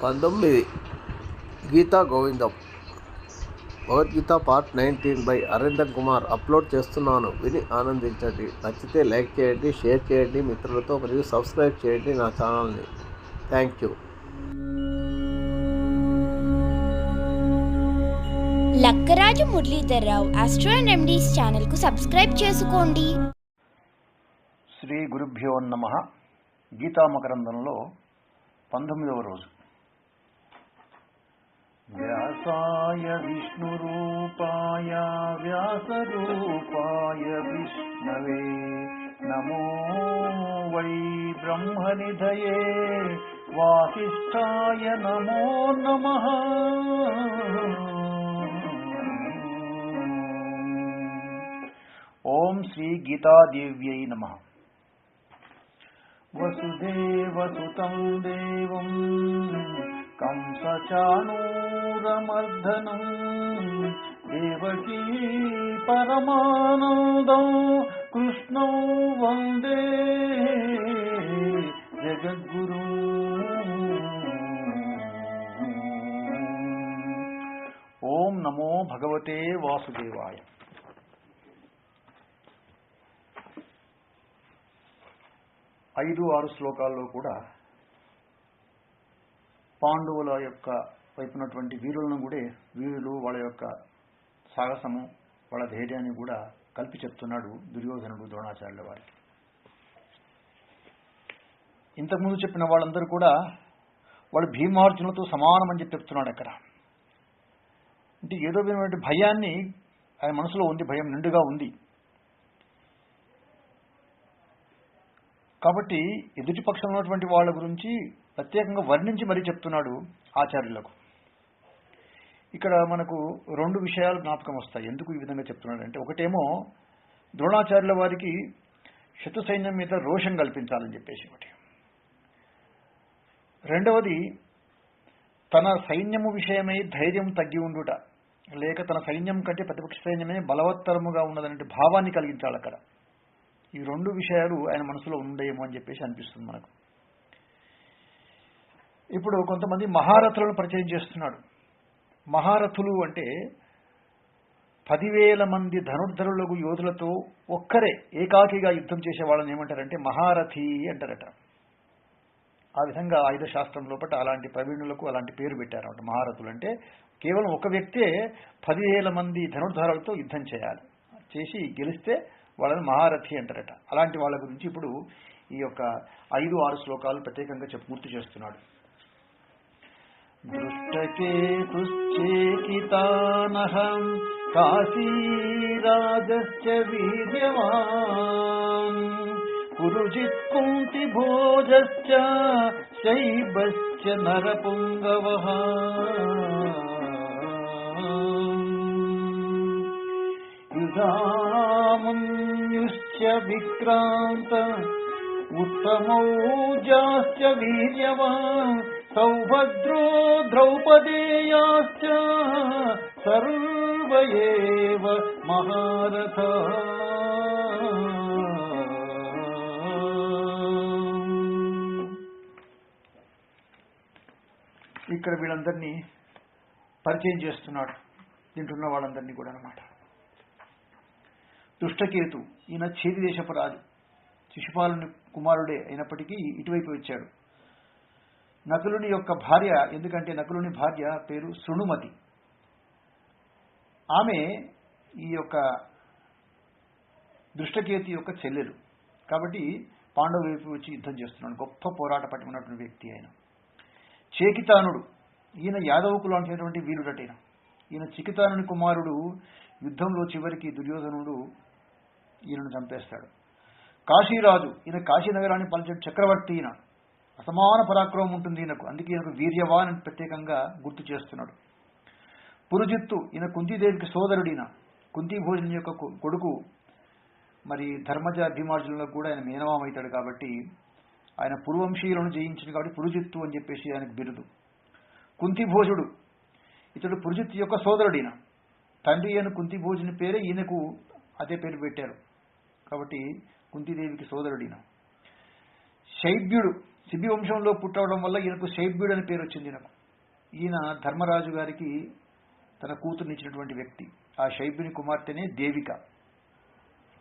19 Geetha Govindam Bhagavad Gita part 19 by Aravind Kumar upload చేస్తున్నాను. విని ఆనందించండి. నచ్చితే లైక్ చేయండి, షేర్ చేయండి మిత్రులతో, మరియు సబ్స్క్రైబ్ చేయండి నా ఛానల్ని. Thank you. Lakkaraju Muralidhar Rao astro and remedies ఛానల్కు సబ్స్క్రైబ్ చేసుకోండి. శ్రీ గురుభ్యో నమః. గీతామకరందంలో 19వ రోజు. వ్యాసాయ విష్ణురూపాయ వ్యాసరూపాయ విష్ణవే నమో వై బ్రహ్మనిధయే వాసిష్ఠాయ నమో నమః. ఓం శ్రీ గీతాదేవ్యై నమః. వసుదేవసుతం దేవం కంసచాణూరమర్దనం దేవకీ పరమానందం కృష్ణౌ వందే జగద్గురు. ఓం నమో భగవతే వాసుదేవాయ. 5-6 శ్లోకాల్లో కూడా పాండవుల యొక్క వైపునటువంటి వీరులు వాళ్ళ యొక్క సాహసము, వాళ్ళ ధైర్యాన్ని కూడా కలిపి చెప్తున్నాడు దుర్యోధనుడు ద్రోణాచార్యుల వారికి. ఇంతకుముందు చెప్పిన వాళ్ళందరూ కూడా వాళ్ళు భీమార్జునులతో సమానమని చెప్పి చెప్తున్నాడు. అక్కడ అంటే ఏదో విధమైన భయాన్ని ఆయన మనసులో ఉంది, భయం నిండుగా ఉంది. కాబట్టి ఎదుటి పక్షంలో ఉన్నటువంటి వాళ్ళ గురించి ప్రత్యేకంగా వర్ణించి మరీ చెప్తున్నాడు ఆచార్యులకు. ఇక్కడ మనకు 2 విషయాలు జ్ఞాపకం వస్తాయి. ఎందుకు ఈ విధంగా చెప్తున్నాడు అంటే, ఒకటేమో ద్రోణాచార్యుల వారికి శత్రు సైన్యం మీద రోషం కల్పించాలని చెప్పేసి ఒకటి. రెండవది, తన సైన్యము విషయమై ధైర్యం తగ్గి ఉండుట, లేక తన సైన్యం కంటే ప్రతిపక్ష సైన్యమే బలవత్తరముగా ఉన్నదనే భావాన్ని కలిగించాలి అక్కడ. ఈ 2 విషయాలు ఆయన మనసులో ఉండేమో అని చెప్పేసి అనిపిస్తుంది మనకు. ఇప్పుడు కొంతమంది మహారథులను పరిచయం చేస్తున్నాడు. మహారథులు అంటే 10,000 మంది ధనుర్ధరులకు యోధులతో ఒక్కరే ఏకాకిగా యుద్ధం చేసే వాళ్ళని ఏమంటారంటే మహారథి అంటారట. ఆ విధంగా ఆయుధ శాస్త్రం లోపల అలాంటి ప్రవీణులకు అలాంటి పేరు పెట్టారన్నమాట. మహారథులు అంటే కేవలం ఒక వ్యక్తే 10,000 మంది ధనుర్ధరులతో యుద్ధం చేసి గెలిస్తే వాళ్ళని మహారథి అంటారట. అలాంటి వాళ్ళ గురించి ఇప్పుడు ఈ యొక్క 5-6 శ్లోకాలు ప్రత్యేకంగా పూర్తి చేస్తున్నాడు. దృష్టకేతుశ్చేకితానహం కాశీరాజశ్చ వీర్యవాన్ పురుజిత్ కుంతి భోజశ్చ శైబశ్చ నరపుంగవః యుధామన్యుశ్చ విక్రాంత ఉత్తమౌజాశ్చ వీర్యవాన్ సౌభద్రో ద్రౌపదేయాశ్చ సర్వ ఏవ మహారథా. ఇక్కడ వీళ్ళందరినీ పరిచయం చేస్తున్నాడు, తింటున్న వాళ్ళందరినీ కూడా అన్నమాట. దుష్టకేతు, ఈయన ఛేది దేశపు రాజు, శిశుపాలుని కుమారుడే అయినప్పటికీ ఇటువైపు వచ్చాడు. నకులుని యొక్క భార్య, ఎందుకంటే నకులుని భార్య పేరు శృణుమతి, ఆమె ఈ యొక్క దుష్టకేతు యొక్క చెల్లెలు. కాబట్టి పాండవ వైపు వచ్చి యుద్ధం చేస్తున్నాడు. గొప్ప పోరాట పట్టుకున్నటువంటి వ్యక్తి ఆయన. చేకితానుడు, ఈయన యాదవకులు అనేటువంటి వీరుడటైన ఈయన చికితానుని కుమారుడు. యుద్ధంలో చివరికి దుర్యోధనుడు ఈయనను చంపేస్తాడు. కాశీరాజు, ఈయన కాశీ నగరాన్ని పాలించే చక్రవర్తి. ఈయన అసమాన పరాక్రమం ఉంటుంది ఈయనకు, అందుకే ఈయనకు వీర్యవాన్ అని ప్రత్యేకంగా గుర్తు చేస్తున్నాడు. పురుజిత్తు, ఈయన కుంతీదేవికి సోదరుడు. ఈయన కుంతీభోజుని యొక్క కొడుకు. మరి ధర్మజ భీమార్జునులకు కూడా ఆయన మేనమామవుతాడు కాబట్టి ఆయన పురువంశీయులను జయించింది కాబట్టి పురుజిత్తు అని చెప్పేసి ఆయనకు బిరుదు. కుంతిభోజుడు, ఇతడు పురుజిత్తు యొక్క సోదరుడు. ఈయన తండ్రి అయిన కుంతిభోజుని పేరే ఈయనకు అదే పేరు పెట్టారు కాబట్టి కుంతీదేవికి సోదరుడు ఈయన. శైబ్యుడు, శిబి వంశంలో పుట్టవడం వల్ల ఈయనకు శైబ్యుడు అని పేరు వచ్చింది. ఈయన ధర్మరాజు గారికి తన కూతురునిచ్చినటువంటి వ్యక్తి. ఆ శైబ్యుని కుమార్తెనే దేవిక.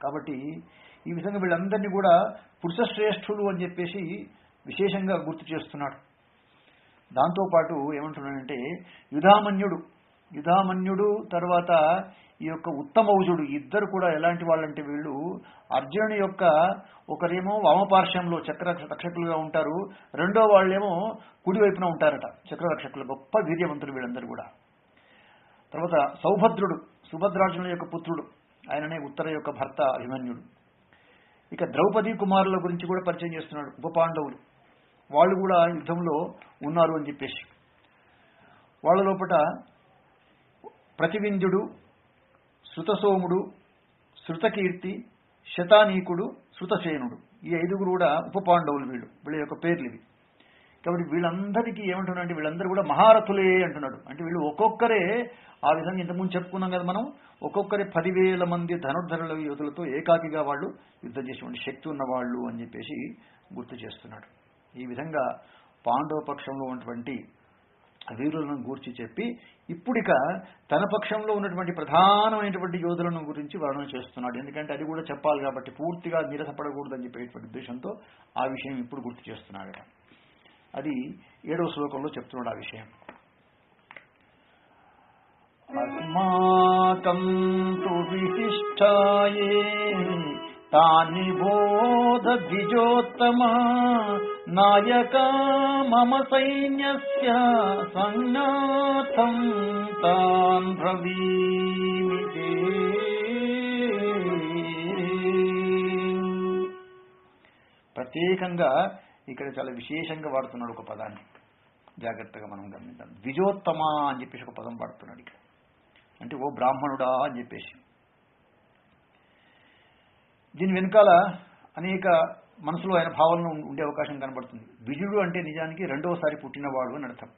కాబట్టి ఈ విధంగా వీళ్ళందరినీ కూడా పురుష శ్రేష్ఠులు అని చెప్పేసి విశేషంగా గుర్తు చేస్తున్నాడు. దాంతోపాటు ఏమంటున్నాడంటే యుధామన్యుడు తర్వాత ఈ యొక్క ఉత్తమౌజుడు ఇద్దరు కూడా ఎలాంటి వాళ్ళంటే వీళ్ళు అర్జునుని యొక్క ఒకరేమో వామపార్శ్వంలో చక్రరక్షకులుగా ఉంటారు, రెండో వాళ్ళేమో కుడివైపున ఉంటారట చక్రరక్షకులు. గొప్ప వీర్యవంతులు వీళ్ళందరూ కూడా. తర్వాత సౌభద్రుడు సుభద్రార్జునుల యొక్క పుత్రుడు, ఆయననే ఉత్తర యొక్క భర్త అభిమన్యుడు. ఇక ద్రౌపది కుమారుల గురించి కూడా పరిచయం చేస్తున్నాడు. ఉపపాండవులు వాళ్ళు కూడా యుద్ధంలో ఉన్నారు అని చెప్పేసి. వాళ్ళ లోపల ప్రతివింధ్యుడు, శృతసోముడు, శృతకీర్తి, శతానీకుడు, శృతసేనుడు, ఈ 5 కూడా ఉపపాండవులు. వీళ్ళ యొక్క పేర్లు ఇవి. కాబట్టి వీళ్ళందరికీ ఏమంటున్నాడు, వీళ్ళందరూ కూడా మహారథులే అంటున్నాడు. అంటే వీళ్ళు ఒక్కొక్కరే ఆ విధంగా ఇంతకుముందు చెప్పుకున్నాం కదా మనం, ఒక్కొక్కరి 10,000 మంది ధనుర్ధరుల యోధులతో ఏకాకిగా వాళ్ళు యుద్ధం చేసేటువంటి శక్తి ఉన్నవాళ్ళు అని చెప్పేసి గుర్తు చేస్తున్నాడు. ఈ విధంగా పాండవ పక్షంలో ఉన్నటువంటి వీరులను గూర్చి చెప్పి ఇప్పుడిక తన పక్షంలో ఉన్నటువంటి ప్రధానమైనటువంటి యోధులను గురించి వర్ణన చేస్తున్నాడు. ఎందుకంటే అది కూడా చెప్పాలి కాబట్టి పూర్తిగా నిరసపడకూడదని చెప్పేటువంటి ఉద్దేశంతో ఆ విషయం ఇప్పుడు గుర్తు చేస్తున్నాడు. అది 7వ శ్లోకంలో చెప్తున్నాడు ఆ విషయం. అస్మాకం తు విశిష్టాయే తాని బోధ ద్విజోత్తమా నాయకా మమ సైన్యస్య సంజ్ఞాతం తాన్ బ్రవీమి. ప్రత్యేకంగా ఇక్కడ చాలా విశేషంగా వాడుతున్నాడు ఒక పదాన్ని, జాగ్రత్తగా మనం గమనిద్దాం. ద్విజోత్తమ అని చెప్పేసి ఒక పదం వాడుతున్నాడు ఇక్కడ. అంటే ఓ బ్రాహ్మణుడా అని చెప్పేసి. దీని వెనకాల అనేక మనసులో ఆయన భావనలు ఉండే అవకాశం కనబడుతుంది. ద్విజుడు అంటే నిజానికి రెండవసారి పుట్టినవాడు అని అర్థం.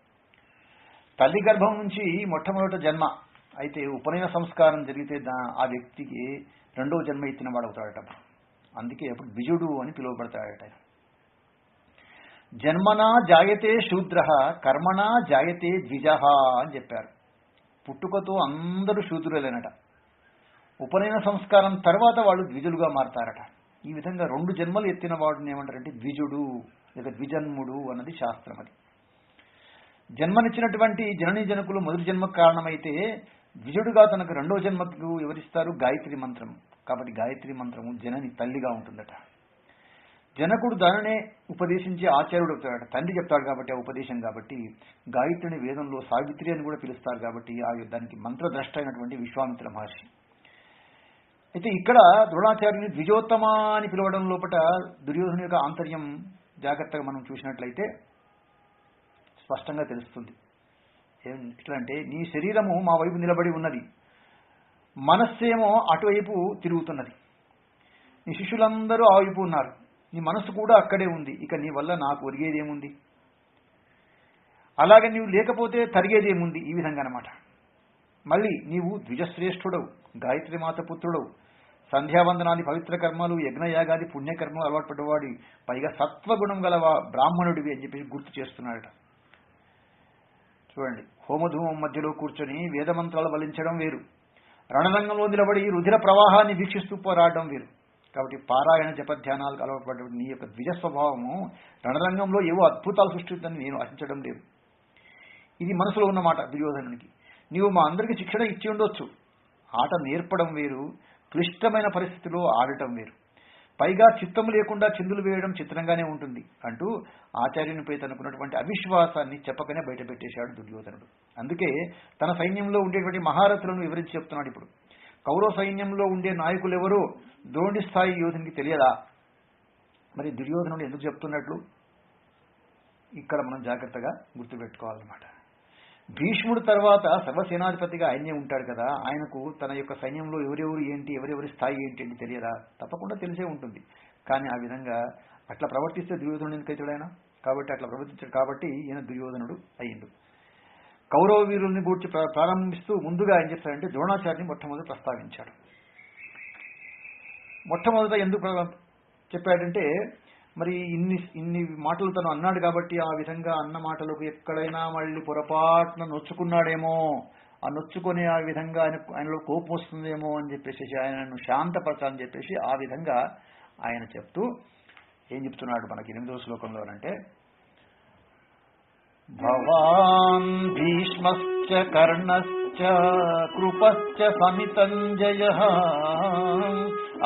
తల్లి గర్భం నుంచి మొట్టమొదట జన్మ అయితే ఉపనయన సంస్కారం జరిగితే ఆ వ్యక్తికి రెండవ జన్మ ఎత్తినవాడు అవుతాడట. అందుకే అప్పుడు ద్విజుడు అని పిలువబడతాడట. జన్మనా జాయతే శూద్ర కర్మణా జాయతే ద్విజః అని చెప్పారు. పుట్టుకతో అందరూ శూద్రులేనట, ఉపనయన సంస్కారం తర్వాత వాళ్ళు ద్విజులుగా మారతారట. ఈ విధంగా 2 జన్మలు ఎత్తిన వాడిని ఏమంటారంటే ద్విజుడు లేక ద్విజన్ముడు అన్నది శాస్త్రం. అది జన్మనిచ్చినటువంటి జననీ జనకులు మొదటి జన్మకు కారణమైతే ద్విజుడుగా తనకు రెండవ జన్మకు ఎవరిస్తారు? గాయత్రి మంత్రం. కాబట్టి గాయత్రి మంత్రము జనని తల్లిగా ఉంటుందట. జనకుడు దానినే ఉపదేశించి ఆచార్యుడు అవుతాడు. తండ్రి చెప్తాడు కాబట్టి ఆ ఉపదేశం. కాబట్టి గాయత్రిని వేదంలో సావిత్రి అని కూడా పిలుస్తారు. కాబట్టి ఆ దానికి మంత్రద్రష్ట అయినటువంటి విశ్వామిత్ర మహర్షి. అయితే ఇక్కడ ద్రోణాచార్యుని ద్విజోత్తమ అని పిలవడం లోపల దుర్యోధను యొక్క ఆంతర్యం జాగ్రత్తగా మనం చూసినట్లయితే స్పష్టంగా తెలుస్తుంది. ఎట్లా అంటే, నీ శరీరము మా వైపు నిలబడి ఉన్నది, మనస్సేమో అటువైపు తిరుగుతున్నది. నీ శిష్యులందరూ ఆ వైపు ఉన్నారు, నీ మనస్సు కూడా అక్కడే ఉంది. ఇక నీ వల్ల నాకు ఒరిగేదేముంది? అలాగే నీవు లేకపోతే తరిగేదేముంది? ఈ విధంగా అన్నమాట. మళ్ళీ నీవు ద్విజశ్రేష్ఠుడవు, గాయత్రి మాత పుత్రుడవు, సంధ్యావందనాది పవిత్ర కర్మలు, యజ్ఞయాగాది పుణ్యకర్మలు అలవాటు పడ్డవాడి, పైగా సత్వగుణం గలవా బ్రాహ్మణుడివి అని చెప్పి గుర్తు చేస్తున్నాడట. చూడండి, హోమధూమం మధ్యలో కూర్చొని వేదమంత్రాలు వలించడం వేరు, రణరంగంలో నిలబడి రుధిర ప్రవాహాన్ని వీక్షిస్తూ పోరాడడం వేరు. కాబట్టి పారాయణ జపధ్యానాలకు అలవాటు పడ్డ నీ యొక్క ద్విజ స్వభావము రణరంగంలో ఏవో అద్భుతాలు సృష్టిస్తుందని నేను ఆశించడం లేదు. ఇది మనసులో ఉన్నమాట దుర్యోధనునికి. నీవు మా అందరికీ శిక్షణ ఇచ్చి ఉండొచ్చు, ఆట నేర్పడం వేరు, క్లిష్టమైన పరిస్థితిలో ఆడటం వేరు, పైగా చిత్తము లేకుండా చిందులు వేయడం చిత్రంగానే ఉంటుంది అంటూ ఆచార్యునిపై తనకున్నటువంటి అవిశ్వాసాన్ని చెప్పకనే బయట పెట్టేశాడు దుర్యోధనుడు. అందుకే తన సైన్యంలో ఉండేటువంటి మహారథులను వివరించి చెప్తున్నాడు. ఇప్పుడు కౌరవ సైన్యంలో ఉండే నాయకులు ఎవరో ద్రోణి స్థాయి యోధునికి తెలియదా? మరి దుర్యోధనుడు ఎందుకు చెప్తున్నట్లు ఇక్కడ మనం జాగ్రత్తగా గుర్తుపెట్టుకోవాలన్నమాట. భీష్ముడు తర్వాత సర్వసేనాధిపతిగా ఆయనే ఉంటాడు కదా, ఆయనకు తన యొక్క సైన్యంలో ఎవరెవరు ఏంటి, ఎవరెవరి స్థాయి ఏంటి అని తెలియదా? తప్పకుండా తెలిసే ఉంటుంది. కానీ ఆ విధంగా అట్లా ప్రవర్తిస్తే దుర్యోధనుడు ఎందుకైతాడు ఆయన? కాబట్టి అట్లా ప్రవర్తించాడు కాబట్టి ఈయన దుర్యోధనుడు అయ్యిండు. కౌరవ వీరుల్ని గూర్చి ప్రారంభిస్తూ ముందుగా ఏం చేస్తాడంటే ద్రోణాచార్యుని మొట్టమొదటి ప్రస్తావించాడు. మొట్టమొదట ఎందుకు చెప్పాడంటే, మరి ఇన్ని మాటలు తను అన్నాడు కాబట్టి ఆ విధంగా అన్న మాటలకు ఎక్కడైనా మళ్ళీ పొరపాటున నొచ్చుకున్నాడేమో, ఆ నొచ్చుకొని ఆ విధంగా ఆయనలో కోపం వస్తుందేమో అని చెప్పేసి ఆయనను శాంతపరచాలని చెప్పేసి ఆ విధంగా ఆయన చెప్తూ ఏం చెప్తున్నాడు మనకి 8వ శ్లోకంలోనంటే, భవాన్ భీష్మశ్చ కర్ణశ్చ కృపశ్చ సమితంజయః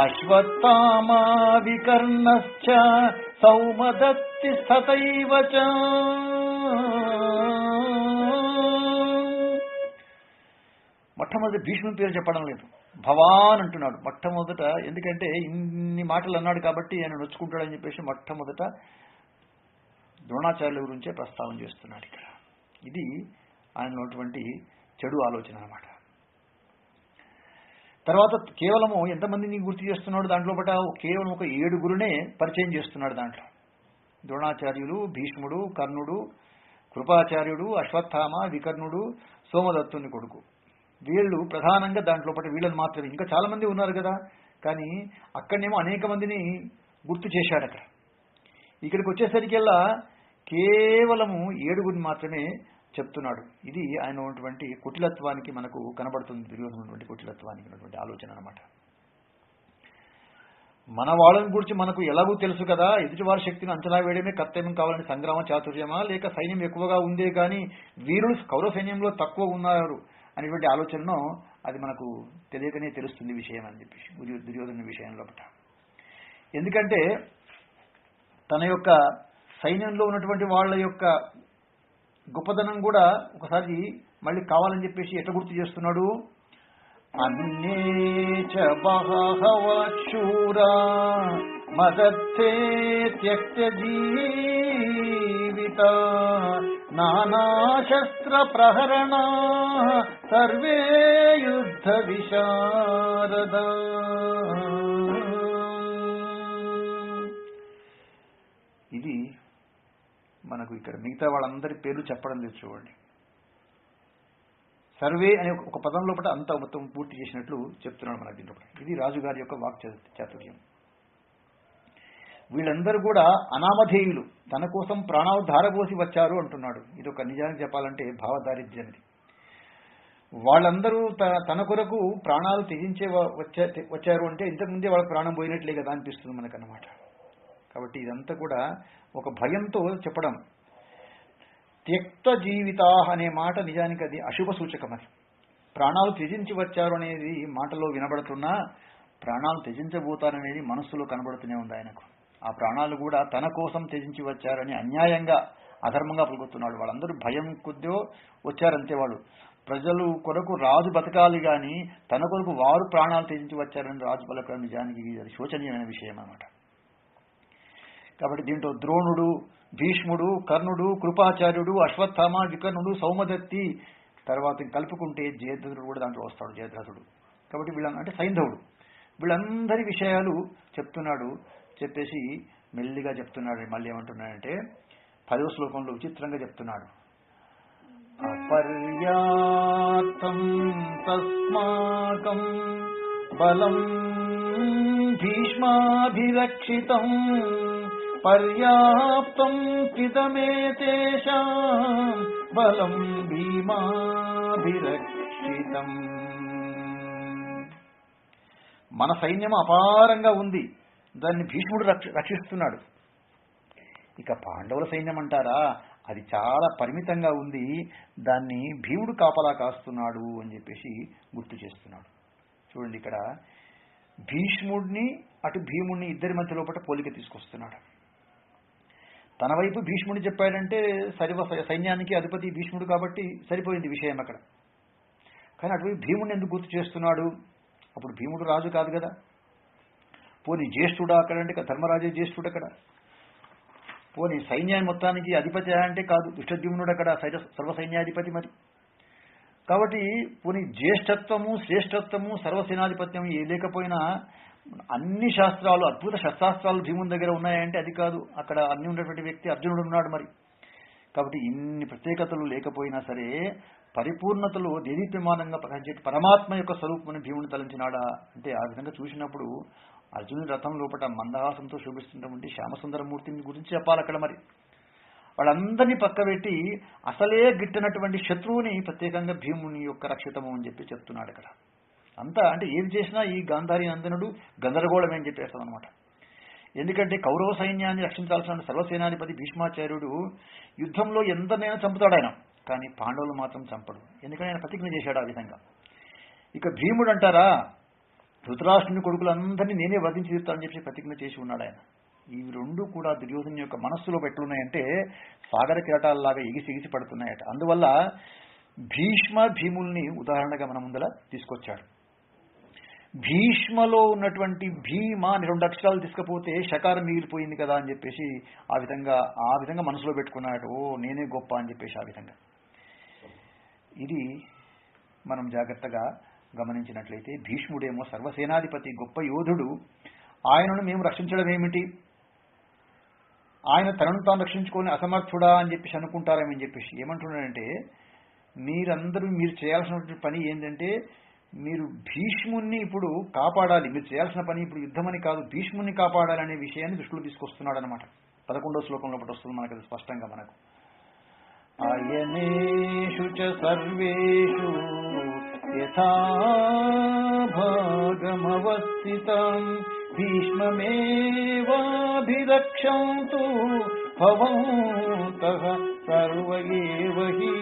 అశ్వత్థామా వికర్ణశ్చ సౌమదత్తి స్తథైవ చ. మొట్టమొదటి భీష్ముని పేరు చెప్పడం లేదు, భవాన్ అంటున్నాడు మొట్టమొదట. ఎందుకంటే ఇన్ని మాటలు అన్నాడు కాబట్టి ఆయన నొచ్చుకుంటాడని చెప్పేసి మొట్టమొదట ద్రోణాచార్యుల గురించే ప్రస్తావన చేస్తున్నాడు ఇక్కడ. ఇది ఆయనలో ఉన్నటువంటి చెడు ఆలోచన అన్నమాట. తర్వాత కేవలము ఎంతమందిని గుర్తు చేస్తున్నాడు దాంట్లో పట, కేవలం ఒక 7గురునే పరిచయం చేస్తున్నాడు దాంట్లో. ద్రోణాచార్యులు, భీష్ముడు, కర్ణుడు, కృపాచార్యుడు, అశ్వత్థామ, వికర్ణుడు, సోమదత్తుని కొడుకు, వీళ్ళు ప్రధానంగా దాంట్లో పట వీళ్ళని మాత్రమే. ఇంకా చాలా మంది ఉన్నారు కదా, కానీ అక్కడనేమో అనేక మందిని గుర్తు చేశాడు అక్కడ. ఇక్కడికి వచ్చేసరికల్లా కేవలము 7గురిని మాత్రమే చెప్తున్నాడు. ఇది ఆయన ఉన్నటువంటి కుటిలత్వానికి మనకు కనబడుతుంది, దుర్యోధన ఉన్నటువంటి కుటిలత్వానికి ఉన్నటువంటి ఆలోచన అన్నమాట. మన వాళ్ళని గురించి మనకు ఎలాగూ తెలుసు కదా, ఎదుటివారి శక్తిని అంచనా వేయడమే కర్తవ్యం కావాలని సంగ్రామ చాతుర్యమా, లేక సైన్యం ఎక్కువగా ఉందే కానీ వీరులు కౌరవ సైన్యంలో తక్కువ ఉన్నారు అనేటువంటి ఆలోచనను అది మనకు తెలియకనే తెలుస్తుంది విషయం అని చెప్పేసి దుర్యోధన విషయంలో. ఎందుకంటే తన యొక్క సైన్యంలో ఉన్నటువంటి వాళ్ళ యొక్క గొప్పదనం కూడా ఒకసారి మళ్ళీ కావాలని చెప్పేసి ఎట్లా గుర్తు చేస్తున్నాడు, అన్యేచ బహవశూరా మదత్తే త్యక్త జీవిత నానాశస్త్ర ప్రహరణ సర్వే యుద్ధ విశారద. ఇది మనకు ఇక్కడ మిగతా వాళ్ళందరి పేర్లు చెప్పడం లేదు చూడండి. సర్వే అనే ఒక పదం లోపల అంతా మొత్తం పూర్తి చేసినట్లు చెప్తున్నాడు మనకు దీంట్లో. ఇది రాజుగారి యొక్క వాక్ చాతుర్యం. వీళ్ళందరూ కూడా అనామధేయులు, తన కోసం ప్రాణాలు ధారపోసి వచ్చారు అంటున్నాడు. ఇది ఒక నిజానికి చెప్పాలంటే భావదారిద్ర్యం. వాళ్ళందరూ తన కొరకు ప్రాణాలు త్యజించే వచ్చారు అంటే ఇంతకుముందే వాళ్ళ ప్రాణం పోయినట్లే కదా అనిపిస్తుంది మనకన్నమాట. కాబట్టి ఇదంతా కూడా ఒక భయంతో చెప్పడం. త్యక్త జీవితా అనే మాట నిజానికి అది అశుభ సూచకం. అది ప్రాణాలు త్యజించి వచ్చారు అనేది మాటలో వినబడుతున్నా ప్రాణాలు త్యజించబోతారనేది మనస్సులో కనబడుతూనే ఉంది ఆయనకు. ఆ ప్రాణాలు కూడా తన కోసం త్యజించి వచ్చారని అన్యాయంగా అధర్మంగా పలుకుతున్నాడు. వాళ్ళందరూ భయం కొద్దో వచ్చారంతే. వాళ్ళు ప్రజలు కొరకు రాజు బతకాలి కానీ తన కొరకు వారు ప్రాణాలు త్యజించి వచ్చారని రాజు పలకడం నిజానికి అది శోచనీయమైన విషయం అన్నమాట. కాబట్టి దీంట్లో ద్రోణుడు, భీష్ముడు, కర్ణుడు, కృపాచార్యుడు, అశ్వత్థామ, వికర్ణుడు, సౌమదత్తి, తర్వాత కలుపుకుంటే జయద్రథుడు కూడా దాంట్లో వస్తాడు, జయద్రథుడు. కాబట్టి అంటే సైంధవుడు, వీళ్ళందరి విషయాలు చెప్తున్నాడు. చెప్పేసి మెల్లిగా చెప్తున్నాడు. మళ్ళీ ఏమంటున్నాడంటే 10వ శ్లోకంలో విచిత్రంగా చెప్తున్నాడు. అపర్యాప్తం తస్మాకం బలం భీష్మాభిరక్షితం పర్యాప్తం పిదమేతేషాం బలం భీమాభిరక్షితం. మన సైన్యం అపారంగా ఉంది, దాన్ని భీష్ముడు రక్షిస్తున్నాడు. ఇక పాండవుల సైన్యం అంటారా, అది చాలా పరిమితంగా ఉంది, దాన్ని భీముడు కాపలా కాస్తున్నాడు అని చెప్పేసి గుర్తు చేస్తున్నాడు. చూడండి ఇక్కడ భీష్ముడిని అటు భీముడిని ఇద్దరి మధ్య లోపల పోలిక తీసుకొస్తున్నాడు. తన వైపు భీష్ముడిని చెప్పాడంటే సైన్యానికి అధిపతి భీష్ముడు కాబట్టి సరిపోయింది విషయం అక్కడ. కానీ అటువైపు భీముడిని ఎందుకు గుర్తు చేస్తున్నాడు? అప్పుడు భీముడు రాజు కాదు కదా. పోనీ జ్యేష్ఠుడా అక్కడంటే ధర్మరాజే జ్యేష్ఠుడు అక్కడ. పోనీ సైన్యాన్ని మొత్తానికి అధిపతి అంటే కాదు, దుష్టద్యుమ్నుడు అక్కడ సర్వసైన్యాధిపతి. మరి కాబట్టి పోనీ జ్యేష్ఠత్వము, శ్రేష్ఠత్వము, సర్వసేనాధిపత్యం ఏ లేకపోయినా అన్ని శాస్త్రాలు, అద్భుత శస్త్రాస్త్రాలు భీముని దగ్గర ఉన్నాయంటే అది కాదు. అక్కడ అన్ని ఉన్నటువంటి వ్యక్తి అర్జునుడు ఉన్నాడు. మరి కాబట్టి ఇన్ని ప్రత్యేకతలు లేకపోయినా సరే పరిపూర్ణతలో దేదీప్యమానంగా ప్రకాశించే పరమాత్మ యొక్క స్వరూపమని భీముని తలంచినాడా అంటే ఆ విధంగా చూసినప్పుడు అర్జునుడి రథం లోపల మందహాసంతో శోభిస్తున్నటువంటి శ్యామసుందరమూర్తిని గురించి చెప్పాలి అక్కడ. మరి వాళ్ళందరినీ పక్కబెట్టి అసలే గిట్టనటువంటి శత్రువుని ప్రత్యేకంగా భీముని యొక్క రక్షితము అని చెప్పి చెప్తున్నాడు అక్కడ. అంతా అంటే ఏం చేసినా ఈ గాంధారి నందనుడు గందరగోళం అని చెప్పేస్తాం అనమాట. ఎందుకంటే కౌరవ సైన్యాన్ని రక్షించాల్సిన సర్వసేనాధిపతి భీష్మాచార్యుడు యుద్ధంలో ఎందరినైనా చంపుతాడు ఆయన, కానీ పాండవులు మాత్రం చంపడు. ఎందుకంటే ఆయన ప్రతిజ్ఞ చేశాడు ఆ విధంగా. ఇక భీముడు అంటారా, ధృతరాష్ట్రుని కొడుకులందరినీ నేనే వధించి తీరుతానని చెప్పి ప్రతిజ్ఞ చేసి ఉన్నాడు ఆయన. ఈ రెండు కూడా దుర్యోధను యొక్క మనస్సులో పెట్టున్నాయంటే సాగర కిరటాలలాగా ఎగిసి పడుతున్నాయట. అందువల్ల భీముల్ని ఉదాహరణగా మన ముందర తీసుకొచ్చాడు. భీష్మలో ఉన్నటువంటి భీమ అని 2 అక్షరాలు తీసుకపోతే షకారం మిగిలిపోయింది కదా అని చెప్పేసి ఆ విధంగా మనసులో పెట్టుకున్నాడు. ఓ నేనే గొప్ప అని చెప్పేసి ఆ విధంగా. ఇది మనం జాగ్రత్తగా గమనించినట్లయితే భీష్ముడేమో సర్వసేనాధిపతి, గొప్ప యోధుడు. ఆయనను మేము రక్షించడం ఏమిటి, ఆయన తనను తాను రక్షించుకొని అసమర్థుడా అని చెప్పేసి అనుకుంటారేమని చెప్పేసి ఏమంటున్నాడంటే, మీరు చేయాల్సినటువంటి పని ఏంటంటే మీరు భీష్ముణ్ణి ఇప్పుడు కాపాడాలి. మీరు చేయాల్సిన పని ఇప్పుడు యుద్ధమని కాదు, భీష్ముణ్ణి కాపాడాలనే విషయాన్ని దృష్టిలో తీసుకొస్తున్నాడు అనమాట. 11వ శ్లోకంలో వస్తుంది మనకు అది స్పష్టంగా. మనకు ఆయనేషు చ సర్వేషు యథా భాగమవస్థితం భీష్మమేవాభిరక్షంతు భవంతః సర్వ ఏవ హి.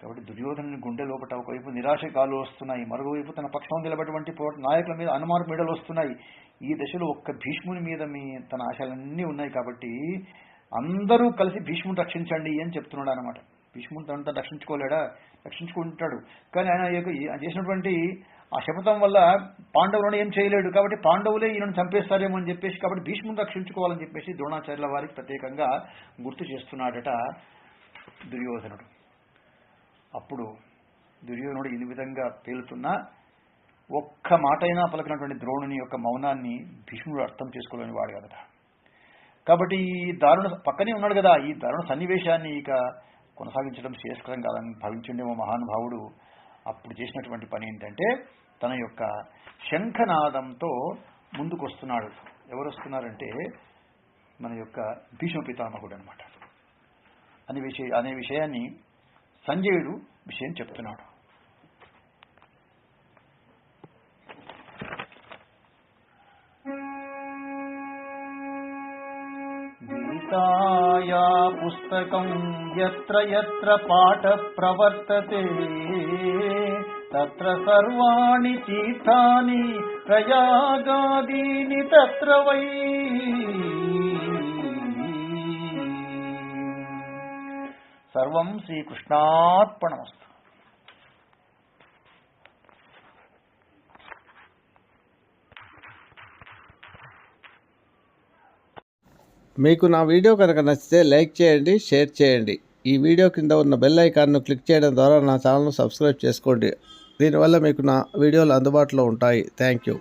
కాబట్టి దుర్యోధనుని గుండె లోపట ఒకవైపు నిరాశ కాలు వస్తున్నాయి, మరోవైపు తన పక్షం నిలబడినటువంటి నాయకుల మీద అనుమాన మీడలు వస్తున్నాయి. ఈ దశలో ఒక్క భీష్ముని మీద తన ఆశలన్నీ ఉన్నాయి. కాబట్టి అందరూ కలిసి భీష్ముని రక్షించండి అని చెప్తున్నాడు అనమాట. భీష్ముడు తనంతా రక్షించుకుంటాడు, కానీ ఆయన చేసినటువంటి ఆ శపథం వల్ల పాండవులను ఏం చేయలేడు. కాబట్టి పాండవులే ఈయనను చంపేస్తారేమో అని చెప్పేసి, కాబట్టి భీష్ముని రక్షించుకోవాలని చెప్పేసి ద్రోణాచార్యుల వారికి ప్రత్యేకంగా గుర్తు చేస్తున్నాడట దుర్యోధనుడు. అప్పుడు దుర్యోధనుడు ఈ విధంగా పేలుతున్నా ఒక్క మాట అయినా పలకినటువంటి ద్రోణుని యొక్క మౌనాన్ని భీష్ముడు అర్థం చేసుకోలేని వాడు కదా. కాబట్టి ఈ దారుణ పక్కనే ఉన్నాడు కదా, ఈ దారుణ సన్నివేశాన్ని ఇక కొనసాగించడం శ్రేయస్కరం కాదని భావించిండేమో మహానుభావుడు. అప్పుడు చేసినటువంటి పని ఏంటంటే తన యొక్క శంఖనాదంతో ముందుకు వస్తున్నాడు. ఎవరు వస్తున్నారంటే మన యొక్క భీష్మ పితామహుడు అనమాట. అనే విషయాన్ని సంజయుడు విషయం చెప్తున్నాడు. గీతాయా పుస్తకం యత్ర యత్ర పాఠ ప్రవర్తతే తత్ర సర్వాణి తీర్థాని ప్రయాగాదీని తత్ర వై. సర్వం శ్రీకృష్ణార్పణమస్తు. మీకు నా వీడియో కనుక నచ్చితే లైక్ చేయండి, షేర్ చేయండి. ఈ వీడియో కింద ఉన్న బెల్ ఐకాన్ను క్లిక్ చేయడం ద్వారా నా ఛానల్ను సబ్స్క్రైబ్ చేసుకోండి. దీనివల్ల మీకు నా వీడియోలు అందుబాటులో ఉంటాయి. Thank you.